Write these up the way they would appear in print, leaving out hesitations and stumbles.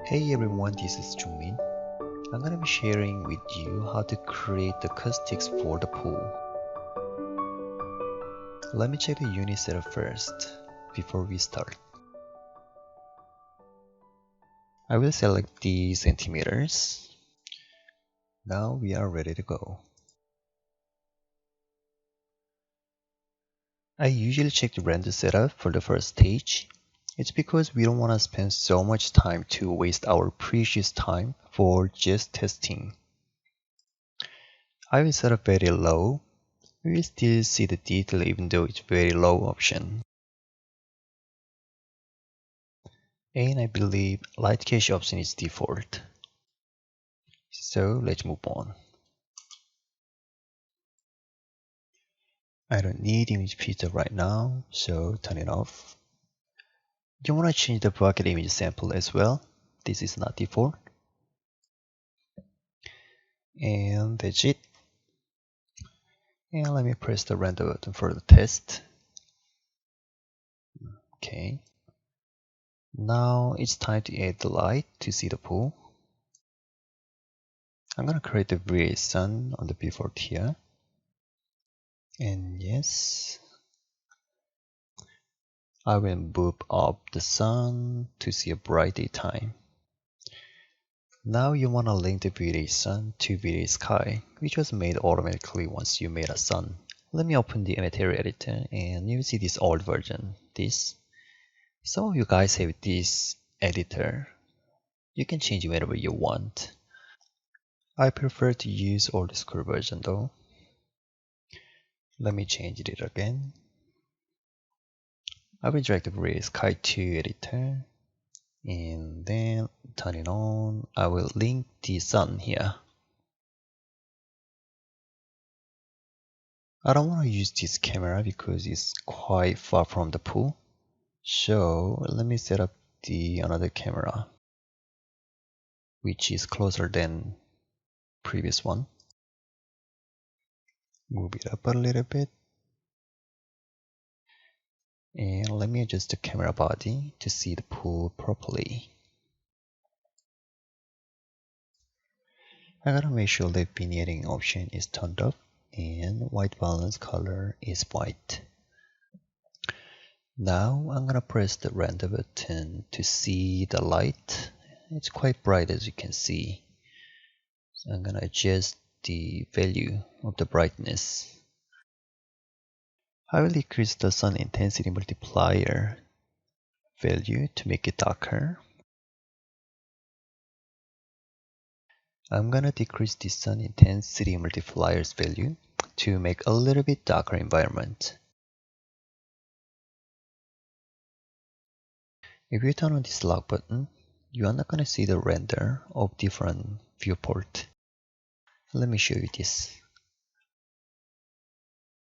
Hey everyone, this is Jungmin. I'm gonna be sharing with you how to create the caustics for the pool. Let me check the unit setup first before we start. I will select the centimeters. Now we are ready to go. I usually check the render setup for the first stage. It's because we don't want to spend so much time to waste our precious time for just testing. I will set up very low. We will still see the detail even though it's very low option. And I believe light cache option is default. So let's move on. I don't need image filter right now, so turn it off. You want to change the bucket image sample as well. This is not default. And that's it. And let me press the render button for the test. Okay. Now it's time to add the light to see the pool. I'm gonna create the V-Ray sun on the default here. And yes, I will move up the sun to see a bright daytime. Now you want to link the V-Ray sun to V-Ray sky, which was made automatically once you made a sun. Let me open the material editor and you see this old version, this. Some of you guys have this editor. You can change it whenever you want. I prefer to use old school version though. Let me change it again. I will drag the V-Ray sky to editor and then turn it on. I will link the sun here. I don't want to use this camera because it's quite far from the pool. So let me set up the another camera which is closer than previous one. Move it up a little bit. And let me adjust the camera body to see the pool properly. I gotta make sure that vignetting option is turned up and white balance color is white. Now I'm gonna press the render button to see the light. It's quite bright as you can see. So I'm gonna adjust the value of the brightness. I will decrease the sun intensity multiplier value to make it darker. I'm gonna decrease the sun intensity multiplier's value to make a little bit darker environment. If you turn on this lock button, you are not gonna see the render of different viewport. Let me show you this.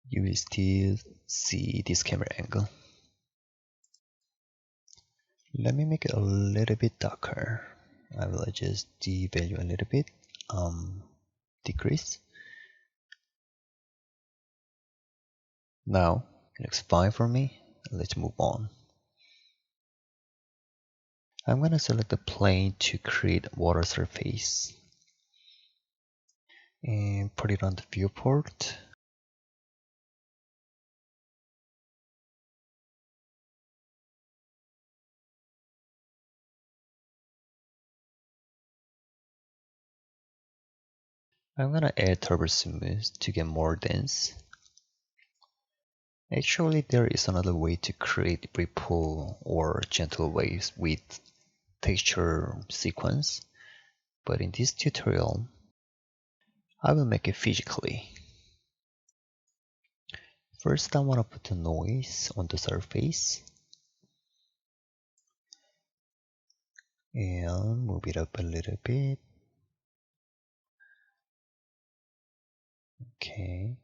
You will still see this camera angle. Let me make it a little bit darker. I will adjust the value a little bit, decrease. Now it looks fine for me. Let's move on. I'm gonna select the plane to create a water surface and put it on the viewport. I'm gonna add turbo smooth to get more dense. Actually, there is another way to create ripple or gentle waves with texture sequence, but in this tutorial, I will make it physically. First, I want to put the noise on the surface and move it up a little bit. Okay.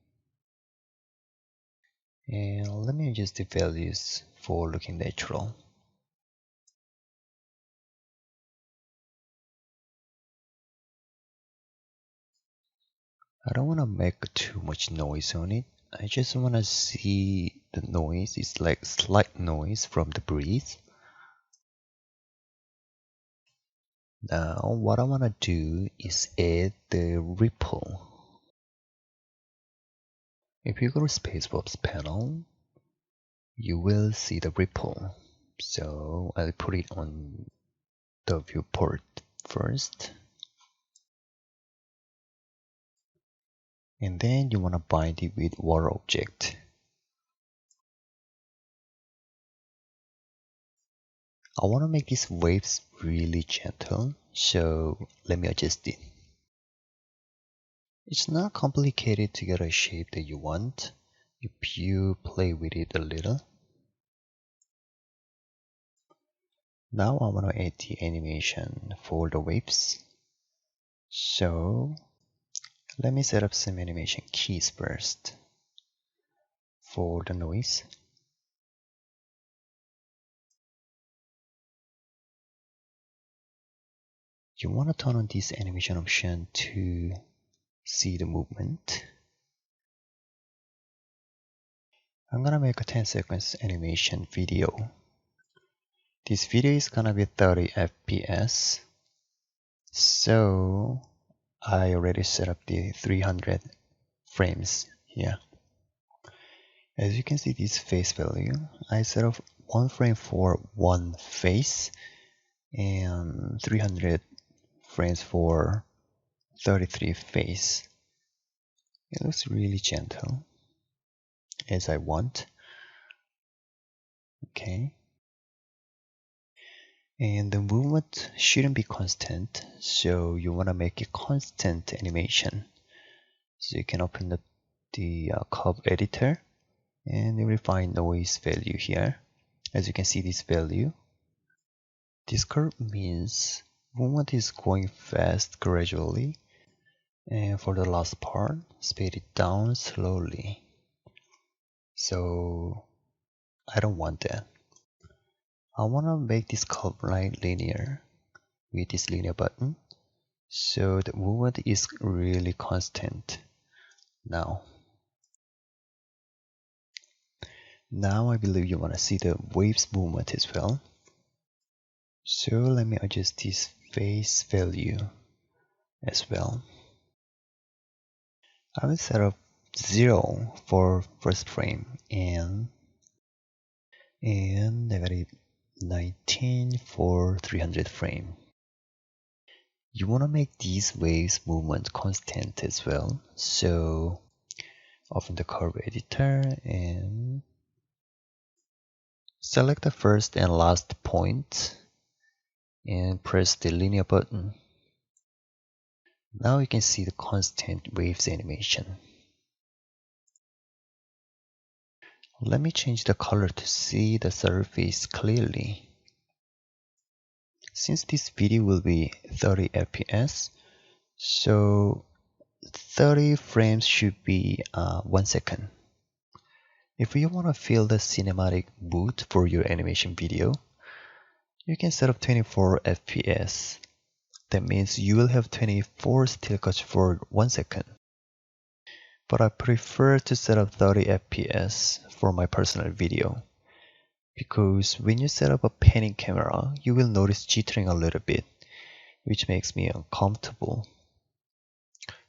And let me adjust the values for looking natural. I don't want to make too much noise on it. I just want to see the noise. It's like slight noise from the breeze. Now what I want to do is add the ripple. If you go to Spacebox panel, you will see the ripple. So I'll put it on the viewport first. And then you want to bind it with water object. I want to make these waves really gentle, so let me adjust it. It's not complicated to get a shape that you want if you play with it a little. Now I want to add the animation for the waves. So let me set up some animation keys first for the noise. You want to turn on this animation option to see the movement. I'm gonna make a 10 seconds animation video. This video is gonna be 30 FPS. So I already set up the 300 frames here. As you can see, this face value, I set up 1 frame for one face and 300 frames for 33 face. It looks really gentle as I want. Okay. And the movement shouldn't be constant, so you want to make it constant animation. So you can open up the curve editor and you will find noise value here. As you can see, this value, this curve means movement is going fast gradually, and for the last part, speed it down slowly. So I don't want that. I want to make this curve line linear with this linear button, so the movement is really constant. Now I believe you want to see the waves movement as well. So let me adjust this face value as well. I will set up 0 for first frame and negative 19 for 300 frame. You want to make these waves movement constant as well. So open the curve editor and select the first and last point and press the linear button. Now you can see the constant waves animation. Let me change the color to see the surface clearly. Since this video will be 30 FPS, so 30 frames should be 1 second. If you want to feel the cinematic mood for your animation video, you can set up 24 FPS. That means you will have 24 still cuts for 1 second. But I prefer to set up 30 FPS for my personal video, because when you set up a panning camera, you will notice jittering a little bit, which makes me uncomfortable.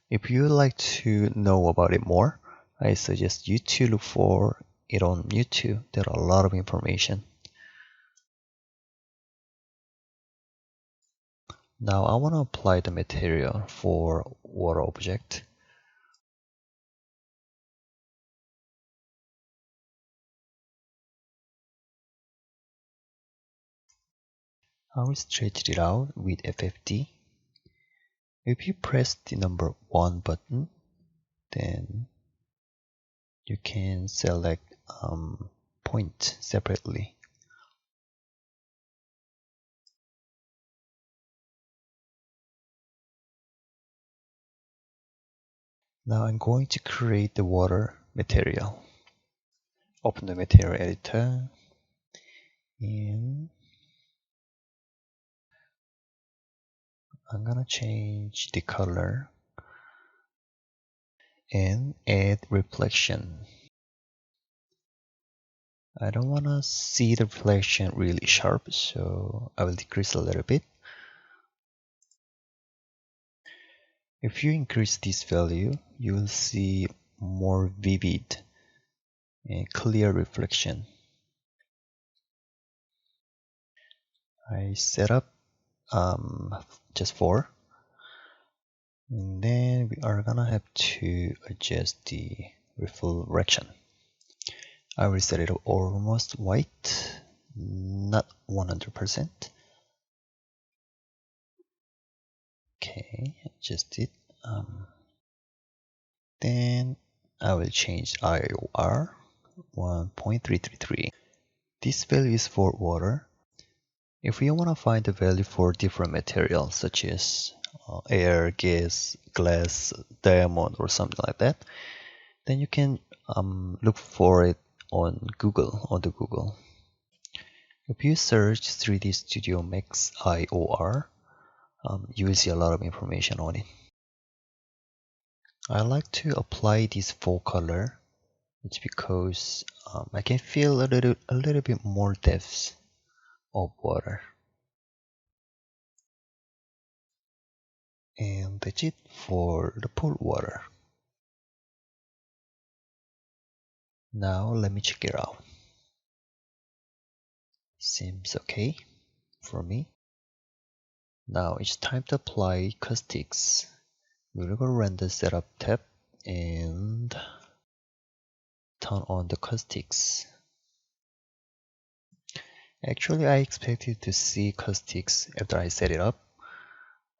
If you would like to know about it more, I suggest you to look for it on YouTube. There are a lot of information. Now I want to apply the material for water object. I will stretch it out with FFD. If you press the number 1 button, then you can select point separately. Now I'm going to create the water material. Open the material editor and I'm gonna change the color and add reflection. I don't want to see the reflection really sharp, so I will decrease a little bit. If you increase this value, you will see more vivid and clear reflection. I set up just 4, and then we are gonna have to adjust the reflection. I will set it almost white, not 100%. Okay, adjust it. Then I will change IOR 1.333. This value is for water. If you want to find the value for different materials such as air, gas, glass, diamond, or something like that, then you can look for it on the Google. If you search 3D Studio Max IOR, you will see a lot of information on it. I like to apply this full color. It's because I can feel a little bit more depth of water. And that's it for the pool water. Now let me check it out. Seems okay for me. Now it's time to apply Caustics. We'll go render setup tab and turn on the Caustics. Actually, I expected to see Caustics after I set it up,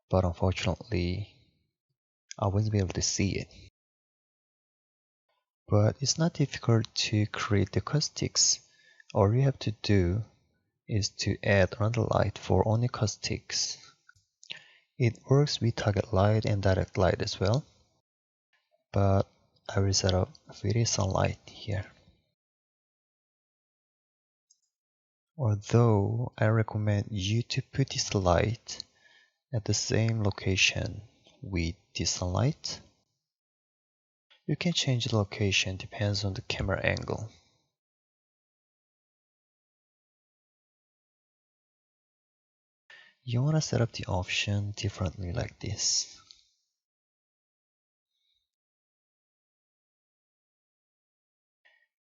but unfortunately, I wasn't be able to see it. But it's not difficult to create the Caustics. All you have to do is to add another light for only Caustics. It works with target light and direct light as well, but I will set up video sunlight here. Although I recommend you to put this light at the same location with the sunlight, you can change the location depends on the camera angle. You want to set up the option differently like this.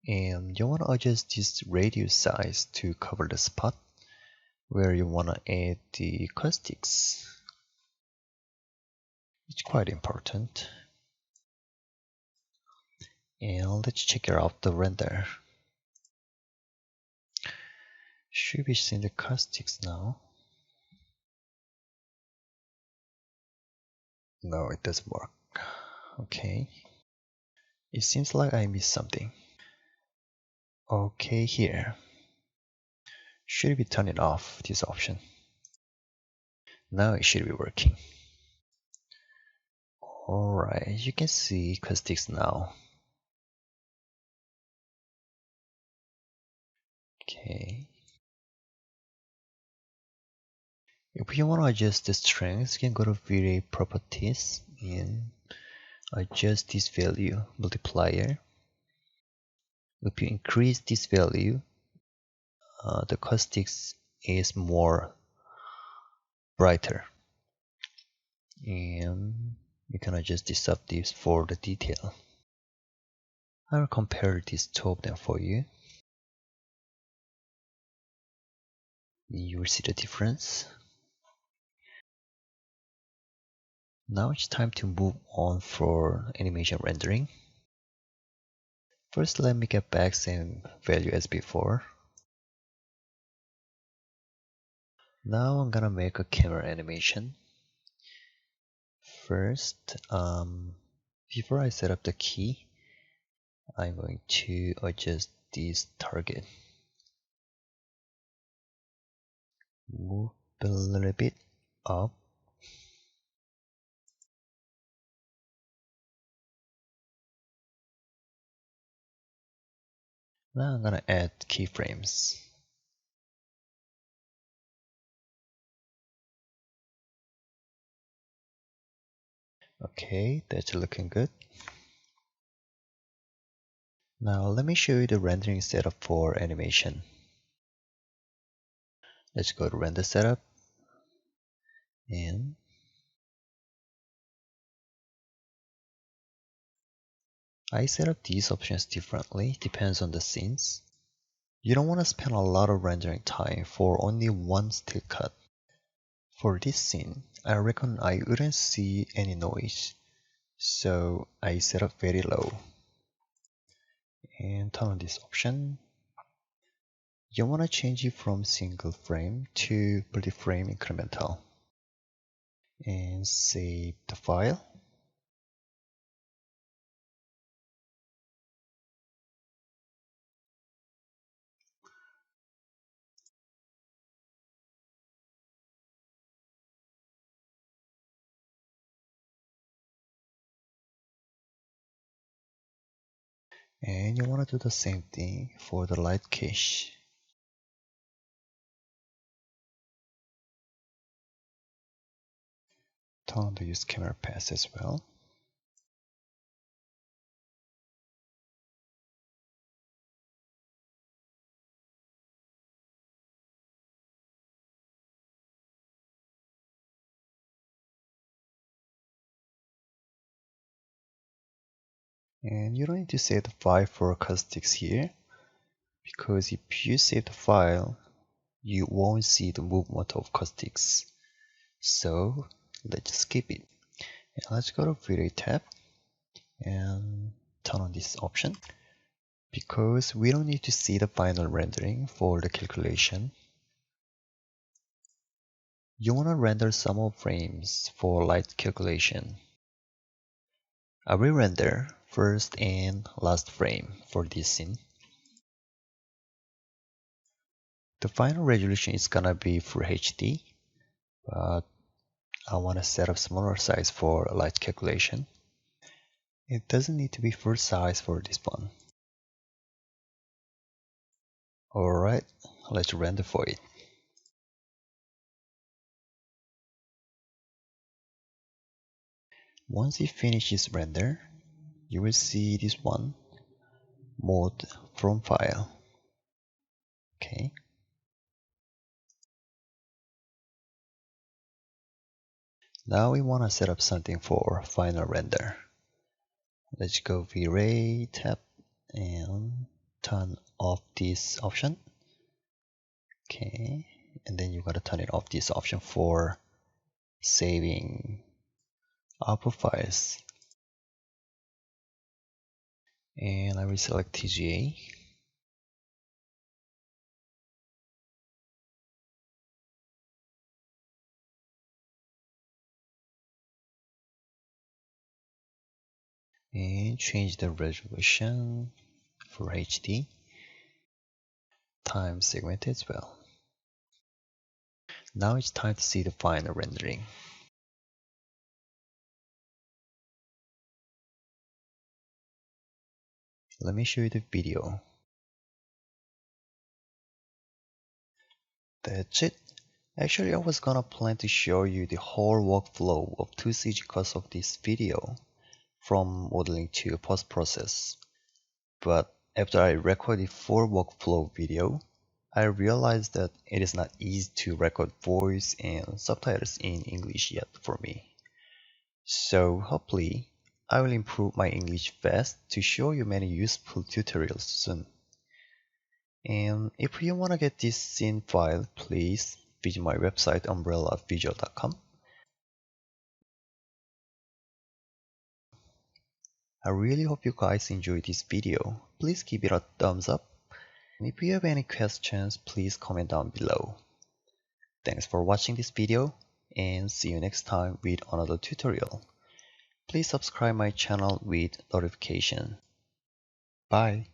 And you want to adjust this radius size to cover the spot where you want to add the Caustics. It's quite important. And let's check out the render. Should be seeing the Caustics now. No, it doesn't work. Okay. It seems like I missed something. Okay, here. Should be turning off this option. Now it should be working. Alright, you can see Caustics now. Okay. If you want to adjust the strength, you can go to video properties and adjust this value multiplier. If you increase this value, the Caustics is more brighter, and you can adjust the subdips for the detail. I will compare these two of them for you. You will see the difference. Now it's time to move on for animation rendering. First, let me get back same value as before. Now I'm gonna make a camera animation. First, before I set up the key, I'm going to adjust this target. Move a little bit up. Now I'm gonna add keyframes. Okay, that's looking good. Now let me show you the rendering setup for animation. Let's go to render setup and I set up these options differently, depends on the scenes. You don't want to spend a lot of rendering time for only one still cut. For this scene, I reckon I wouldn't see any noise, so I set up very low. And turn on this option. You want to change it from single frame to multi-frame incremental. And save the file. And you want to do the same thing for the light cache. Turn on the use camera path as well. And you don't need to save the file for Caustics here, because if you save the file, you won't see the movement of Caustics. So let's skip it. And let's go to Video tab and turn on this option, because we don't need to see the final rendering for the calculation. You want to render some of frames for light calculation. I will render first and last frame for this scene. The final resolution is gonna be Full HD, but I want to set up smaller size for light calculation. It doesn't need to be full size for this one. Alright, let's render for it. Once it finishes render, you will see this one, mode from file. Okay. Now we want to set up something for final render. Let's go V-Ray tab and turn off this option. Okay, and then you gotta turn it off this option for saving output files. And I will select TGA. And change the resolution for HD. Time segment as well. Now it's time to see the final rendering. Let me show you the video. That's it. Actually, I was gonna plan to show you the whole workflow of 2CG cuts of this video from modeling to post-process. But after I recorded full workflow video, I realized that it is not easy to record voice and subtitles in English yet for me. So hopefully, I will improve my English fast to show you many useful tutorials soon. And if you want to get this scene file, please visit my website umbrellaVisual.com. I really hope you guys enjoyed this video. Please give it a thumbs up. And if you have any questions, please comment down below. Thanks for watching this video and see you next time with another tutorial. Please subscribe my channel with notification. Bye.